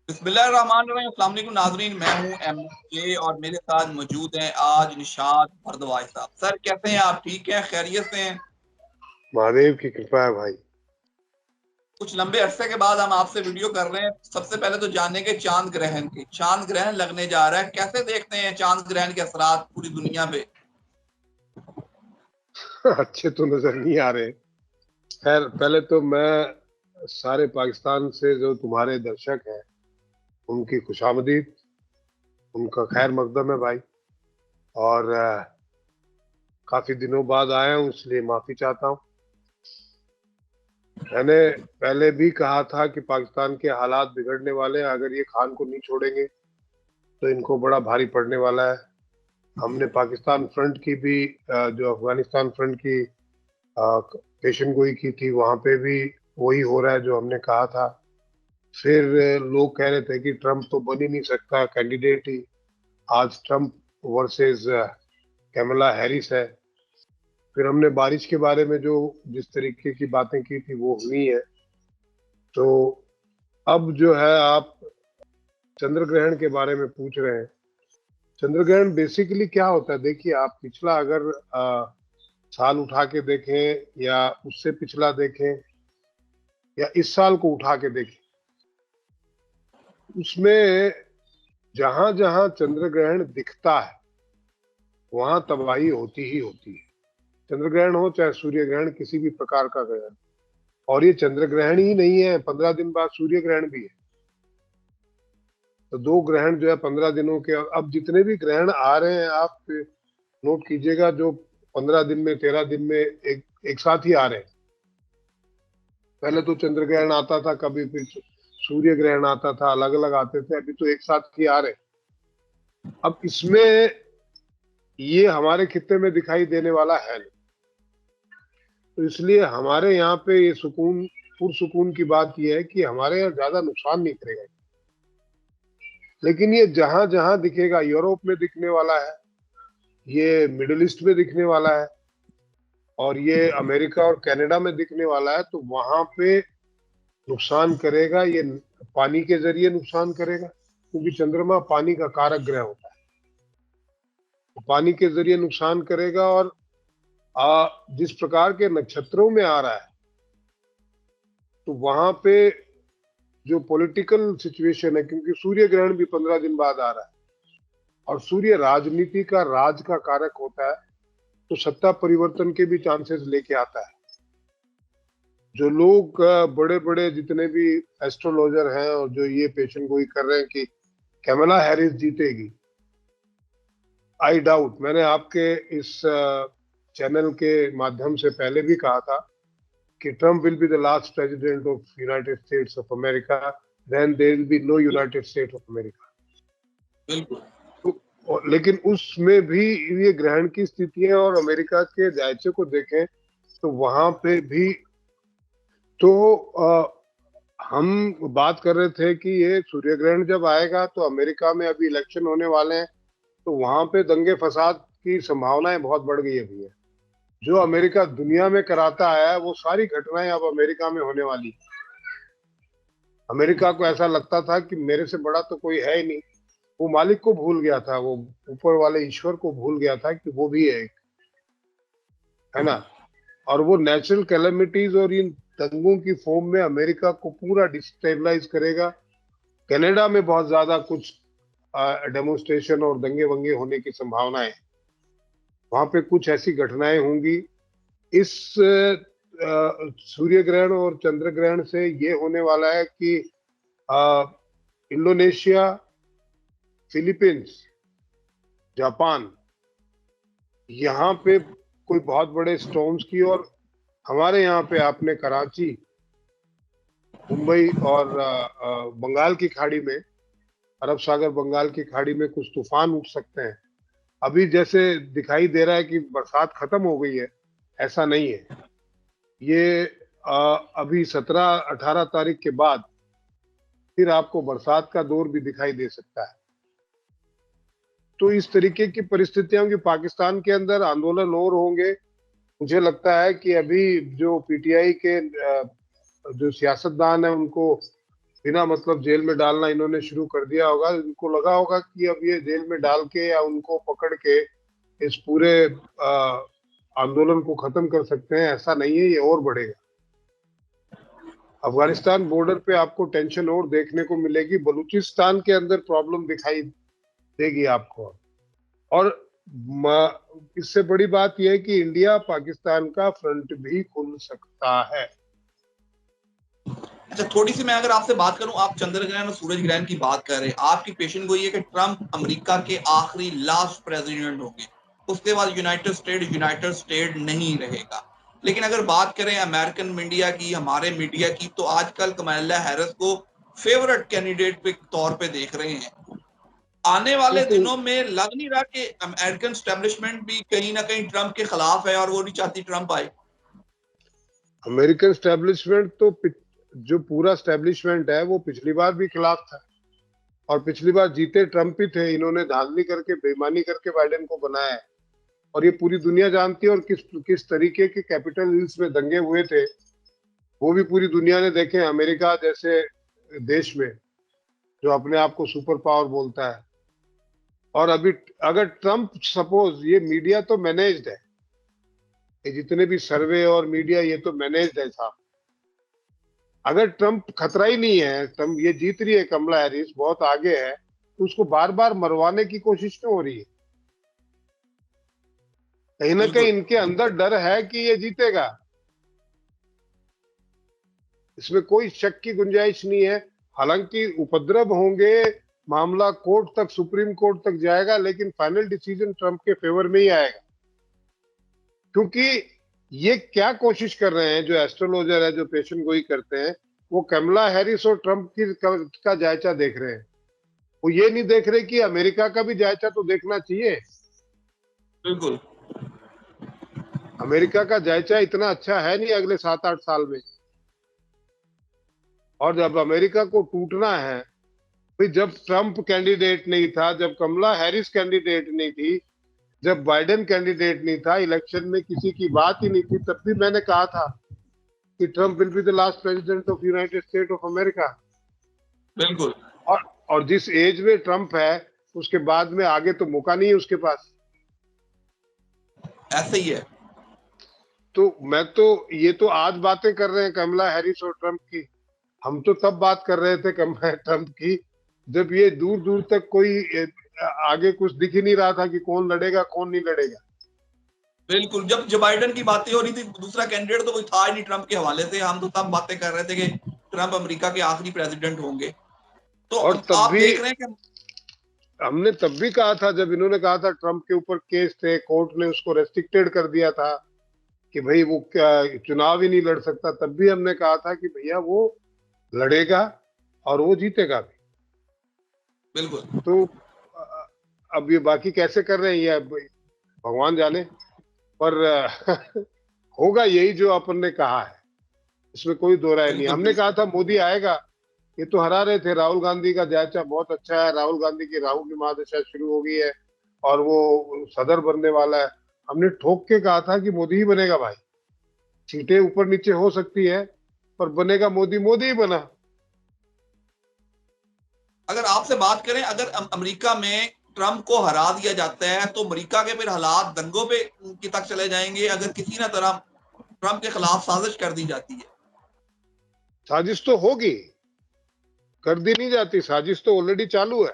बिस्मिल्लाहिर्रहमानिर्रहीम। अस्सलाम वालेकुम नाज़रीन, मैं हूं एमजे और मेरे साथ मौजूद हैं आज निशात भरद्वाज साहब। सर कैसे हैं आप? ठीक हैं? खैरियत से हैं? महादेव की कृपा है भाई। कुछ लंबे अरसे के बाद हम आपसे वीडियो कर रहे हैं। सबसे पहले तो जानेंगे चांद ग्रहण के। चांद ग्रहण लगने जा रहा है, कैसे देखते हैं चांद ग्रहण के असरात पूरी दुनिया पे? अच्छे तो नजर नहीं आ रहे। खैर, पहले तो मैं सारे पाकिस्तान से जो तुम्हारे दर्शक हैं उनकी खुशामदीद, उनका खैर मकदम है भाई। और काफी दिनों बाद आया हूँ इसलिए माफी चाहता हूँ। मैंने पहले भी कहा था कि पाकिस्तान के हालात बिगड़ने वाले हैं, अगर ये खान को नहीं छोड़ेंगे तो इनको बड़ा भारी पड़ने वाला है। हमने पाकिस्तान फ्रंट की भी जो अफगानिस्तान फ्रंट की पेशन गोई की थी, वहां पे भी वही हो रहा है जो हमने कहा था। फिर लोग कह रहे थे कि ट्रम्प तो बन ही नहीं सकता कैंडिडेट ही। आज ट्रम्प वर्सेस कैमला हैरिस है। फिर हमने बारिश के बारे में जो जिस तरीके की बातें की थी वो हुई है। तो अब जो है आप चंद्र ग्रहण के बारे में पूछ रहे हैं। चंद्र ग्रहण बेसिकली क्या होता है? देखिए, आप पिछला अगर साल उठा के देखें या उससे पिछला देखें या इस साल को उठा के देखें, उसमें जहां जहां चंद्र ग्रहण दिखता है वहां तबाही होती ही होती है। चंद्र ग्रहण हो चाहे सूर्य ग्रहण, किसी भी प्रकार का ग्रहण। और ये चंद्र ग्रहण ही नहीं है, 15 दिन बाद सूर्य ग्रहण भी है। तो दो ग्रहण जो है 15 दिनों के। अब जितने भी ग्रहण आ रहे हैं आप नोट कीजिएगा, जो 15 दिन में 13 दिन में एक साथ ही आ रहे हैं। पहले तो चंद्र ग्रहण आता था कभी, फिर सूर्य ग्रहण आता था, अलग अलग आते थे। अभी तो एक साथ ही आ रहे हैं। अब इसमें ये हमारे खित्ते में दिखाई देने वाला है नहीं, तो इसलिए हमारे यहाँ पे ये सुकून, पुरसुकून की बात यह है कि हमारे यहाँ ज्यादा नुकसान नहीं करेगा। लेकिन ये जहां जहां दिखेगा, यूरोप में दिखने वाला है, ये मिडिल ईस्ट में दिखने वाला है, और ये अमेरिका और कनाडा में दिखने वाला है, तो वहां पे नुकसान करेगा ये। पानी के जरिए नुकसान करेगा, क्योंकि चंद्रमा पानी का कारक ग्रह होता है। तो पानी के जरिए नुकसान करेगा। और जिस प्रकार के नक्षत्रों में आ रहा है, तो वहां पे जो पॉलिटिकल सिचुएशन है, क्योंकि सूर्य ग्रहण भी 15 दिन बाद आ रहा है, और सूर्य राजनीति का, राज का कारक होता है, तो सत्ता परिवर्तन के भी चांसेस लेके आता है। जो लोग बड़े बड़े जितने भी एस्ट्रोलॉजर हैं और जो ये पेशन गोई कर रहे हैं कि कैमला हैरिस जीतेगी, आई डाउट। मैंने आपके इस चैनल के माध्यम से पहले भी कहा था कि Trump will be the last president of United States of America, then there will be no United States of America. बिल्कुल। लेकिन उसमें भी ये ग्रहण की स्थितियां और अमेरिका के जायचे को देखें तो वहां पे भी तो हम बात कर रहे थे कि ये सूर्य ग्रहण जब आएगा तो अमेरिका में अभी इलेक्शन होने वाले हैं, तो वहां पे दंगे फसाद की संभावनाएं बहुत बढ़ गई अभी है। जो अमेरिका दुनिया में कराता है वो सारी घटनाएं अब अमेरिका में होने वाली। अमेरिका को ऐसा लगता था कि मेरे से बड़ा तो कोई है ही नहीं। वो मालिक को भूल गया था, वो ऊपर वाले ईश्वर को भूल गया था कि वो भी है एक, है ना। और वो नेचुरल कैलेमिटीज और इन दंगों की फॉर्म में अमेरिका को पूरा डिस्टेबलाइज करेगा। कनाडा में बहुत ज्यादा कुछ डेमोन्स्ट्रेशन और दंगे वंगे होने की संभावना है। वहां पे कुछ ऐसी घटनाएं होंगी। इस सूर्य ग्रहण और चंद्र ग्रहण से ये होने वाला है कि अ, इंडोनेशिया, फिलीपींस, जापान, यहाँ पे कोई बहुत बड़े स्टॉर्म्स की, और हमारे यहाँ पे आपने कराची, मुंबई और बंगाल की खाड़ी में, अरब सागर बंगाल की खाड़ी में कुछ तूफान उठ सकते हैं। अभी जैसे दिखाई दे रहा है कि बरसात खत्म हो गई है, ऐसा नहीं है। ये अभी 17-18 तारीख के बाद फिर आपको बरसात का दौर भी दिखाई दे सकता है। तो इस तरीके की परिस्थितियां होंगी। पाकिस्तान के अंदर आंदोलन और होंगे। मुझे लगता है कि अभी जो पीटीआई के जो सियासतदान है उनको बिना मतलब जेल में डालना इन्होंने शुरू कर दिया होगा। इनको लगा होगा कि अब ये जेल में डाल के या उनको पकड़ के इस पूरे आंदोलन को खत्म कर सकते हैं, ऐसा नहीं है, ये और बढ़ेगा। अफगानिस्तान बॉर्डर पे आपको टेंशन और देखने को मिलेगी, बलूचिस्तान के अंदर प्रॉब्लम दिखाई देगी आपको। और इससे बड़ी बात यह है कि इंडिया पाकिस्तान का फ्रंट भी खुल सकता है। अच्छा, थोड़ी सी मैं अगर आपसे बात करूं, आप चंद्र ग्रहण और सूरज ग्रहण की बात कर रहे हैं, आपकी पेशन गोई है कि ट्रंप अमेरिका के आखिरी लास्ट प्रेसिडेंट होंगे, उसके बाद यूनाइटेड स्टेट नहीं रहेगा। लेकिन अगर बात करें अमेरिकन मीडिया की, हमारे मीडिया की, तो आजकल कमला हैरिस को फेवरेट कैंडिडेट के तौर पे देख रहे हैं। आने वाले देखो, दिनों में लग नहीं रहा कि अमेरिकन स्टैब्लिशमेंट भी कहीं ना कहीं ट्रंप के खिलाफ है और वो नहीं चाहती ट्रंप आए? अमेरिकन स्टैब्लिशमेंट तो जो पूरा स्टैब्लिशमेंट है वो पिछली बार भी खिलाफ था, और पिछली बार जीते ट्रंप ही थे। इन्होंने धांधली करके, बेईमानी करके बाइडेन को बनाया है, और ये पूरी दुनिया जानती है। और किस किस तरीके के कैपिटल हिल्स में दंगे हुए थे वो भी पूरी दुनिया ने देखे। अमेरिका जैसे देश में जो अपने आप को सुपर पावर बोलता है। और अभी अगर ट्रंप, सपोज, ये मीडिया तो मैनेज्ड है, ये जितने भी सर्वे और मीडिया ये तो मैनेज्ड है साहब। अगर ट्रंप खतरा ही नहीं है, ट्रंप ये जीत रही है, कमला हैरिस बहुत आगे है, तो उसको बार बार मरवाने की कोशिश क्यों हो रही है? कहीं ना कहीं बिल्कुल। इनके अंदर डर है कि ये जीतेगा, इसमें कोई शक की गुंजाइश नहीं है। हालांकि उपद्रव होंगे, मामला कोर्ट तक, सुप्रीम कोर्ट तक जाएगा, लेकिन फाइनल डिसीजन ट्रंप के फेवर में ही आएगा। क्योंकि ये क्या कोशिश कर रहे हैं, जो एस्ट्रोलॉजर है, जो पेशन गोई करते हैं, वो कमला हैरिस और ट्रंप का जायचा देख रहे हैं। वो ये नहीं देख रहे कि अमेरिका का भी जायचा तो देखना चाहिए। बिल्कुल। अमेरिका का जायचा इतना अच्छा है नहीं अगले 7-8 साल में। और जब अमेरिका को टूटना है, भाई, जब ट्रंप कैंडिडेट नहीं था, जब कमला हैरिस कैंडिडेट नहीं थी, जब बाइडेन कैंडिडेट नहीं था, इलेक्शन में किसी की बात ही नहीं थी, तब भी मैंने कहा था कि Trump will be the last president of United state of America. बिल्कुल। और और जिस एज में ट्रंप है, उसके बाद में आगे तो मौका नहीं है उसके पास। ऐसे ही है। तो मैं तो, ये तो आज बातें कर रहे हैं कमला हैरिस और ट्रंप की, हम तो तब बात कर रहे थे कमला ट्रंप की जब ये दूर दूर तक कोई आगे कुछ दिख ही नहीं रहा था कि कौन लड़ेगा कौन नहीं लड़ेगा। बिल्कुल, जब जो बाइडन की बातें हो रही थी, दूसरा कैंडिडेट तो कोई था ही नहीं ट्रंप के हवाले से, हम तो तब बातें कर रहे थे कि ट्रंप अमेरिका के आखिरी प्रेसिडेंट होंगे। तो और तब आप भी देख रहे हैं कि हमने तब भी कहा था, जब इन्होंने कहा था ट्रंप के ऊपर केस थे, कोर्ट ने उसको रेस्ट्रिक्टेड कर दिया था कि भाई वो क्या चुनाव ही नहीं लड़ सकता, तब भी हमने कहा था कि भैया वो लड़ेगा और वो जीतेगा भी। बिल्कुल। तो अब ये बाकी कैसे कर रहे हैं ये भगवान जाने, पर होगा यही जो अपन ने कहा है, इसमें कोई दो राय नहीं। बिल्कुल। हमने बिल्कुल। कहा था मोदी आएगा, ये तो हरा रहे थे। राहुल गांधी का जायचा बहुत अच्छा है, राहुल गांधी की राहु की महादशा शुरू हो गई है और वो सदर बनने वाला है। हमने ठोक के कहा था कि मोदी ही बनेगा भाई, सीटें ऊपर नीचे हो सकती है पर बनेगा मोदी, मोदी ही बना। अगर आपसे बात करें, अगर अमेरिका में ट्रंप को हरा दिया जाता है तो अमेरिका के फिर हालात दंगों पे की तक चले जाएंगे, अगर किसी ना तरह ट्रंप के खिलाफ साजिश कर दी जाती है। साजिश तो होगी, कर दी नहीं जाती, साजिश तो ऑलरेडी चालू है।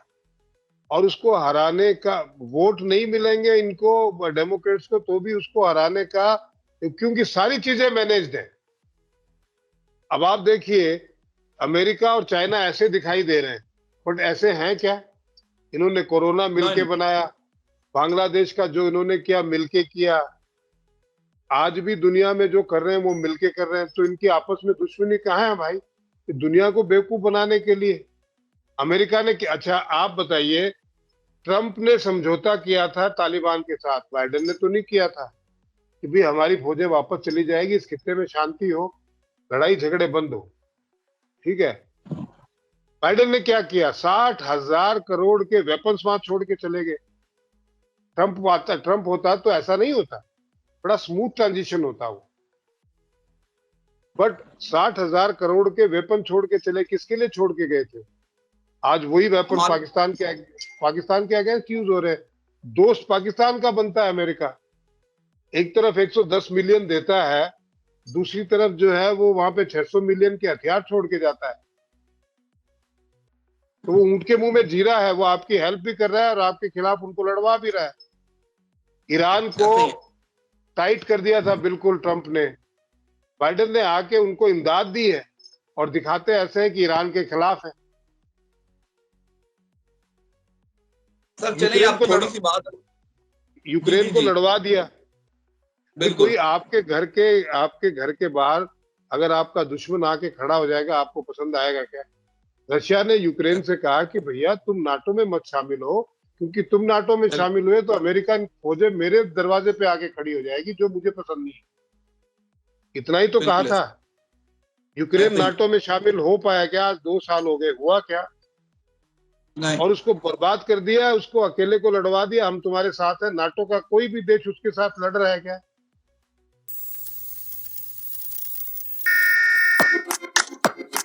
और उसको हराने का, वोट नहीं मिलेंगे इनको डेमोक्रेट्स को तो भी उसको हराने का, क्योंकि सारी चीजें मैनेज्ड है। अब आप देखिए, अमेरिका और चाइना ऐसे दिखाई दे रहे हैं, बट ऐसे हैं क्या? इन्होंने कोरोना मिलके नहीं। बनाया, बांग्लादेश का जो इन्होंने किया मिलके किया, आज भी दुनिया में जो कर रहे हैं वो मिलके कर रहे हैं। तो इनकी आपस में दुश्मनी कहाँ है भाई? दुनिया को बेवकूफ बनाने के लिए अमेरिका ने किया। अच्छा आप बताइए, ट्रंप ने समझौता किया था तालिबान के साथ, बाइडेन ने तो नहीं किया था कि भाई हमारी फौजें वापस चली जाएगी, इस खित्ते में शांति हो, लड़ाई झगड़े बंद हो। ठीक है, बाइडेन ने क्या किया? 60,000 करोड़ के वेपन्स वहां छोड़ के चले गए। ट्रंप होता तो ऐसा नहीं होता, बड़ा स्मूथ ट्रांजिशन होता वो। बट 60,000 करोड़ के वेपन छोड़ के चले, किसके लिए छोड़ के गए थे? आज वही वेपन हमारे पाकिस्तान के अगेंस्ट यूज हो रहे हैं। दोस्त पाकिस्तान का बनता है अमेरिका। एक तरफ 110 मिलियन देता है, दूसरी तरफ जो है वो वहां पे 600 मिलियन के हथियार छोड़ के जाता है। तो वो ऊंट के मुंह में जीरा है, वो आपकी हेल्प भी कर रहा है और आपके खिलाफ उनको लड़वा भी रहा है। ईरान को ऐसे ही टाइट कर दिया था बिल्कुल ट्रंप ने, बाइडेन ने आके उनको इमदाद दी है और दिखाते ऐसे हैं कि ईरान के खिलाफ है। सर चलिए यूक्रेन आप को थोड़ी सी बात। जी यूक्रेन जी को जी लड़वा दिया कि कोई बिल्कुल आपके घर के बाहर अगर आपका दुश्मन आके खड़ा हो जाएगा, आपको पसंद आएगा क्या? रशिया ने यूक्रेन से कहा कि भैया तुम नाटो में मत शामिल हो, क्योंकि तुम नाटो में बिल्कुल शामिल हुए तो अमेरिकन फौजें मेरे दरवाजे पे आके खड़ी हो जाएगी, जो मुझे पसंद नहीं है। इतना ही तो कहा बिल्कुल था। यूक्रेन ऐसे ही नाटो में शामिल हो पाया क्या? आज 2 साल हो गए, हुआ क्या? नहीं। और उसको बर्बाद कर दिया, उसको अकेले को लड़वा दिया। हम तुम्हारे साथ हैं, नाटो का कोई भी देश उसके साथ लड़ रहा है क्या?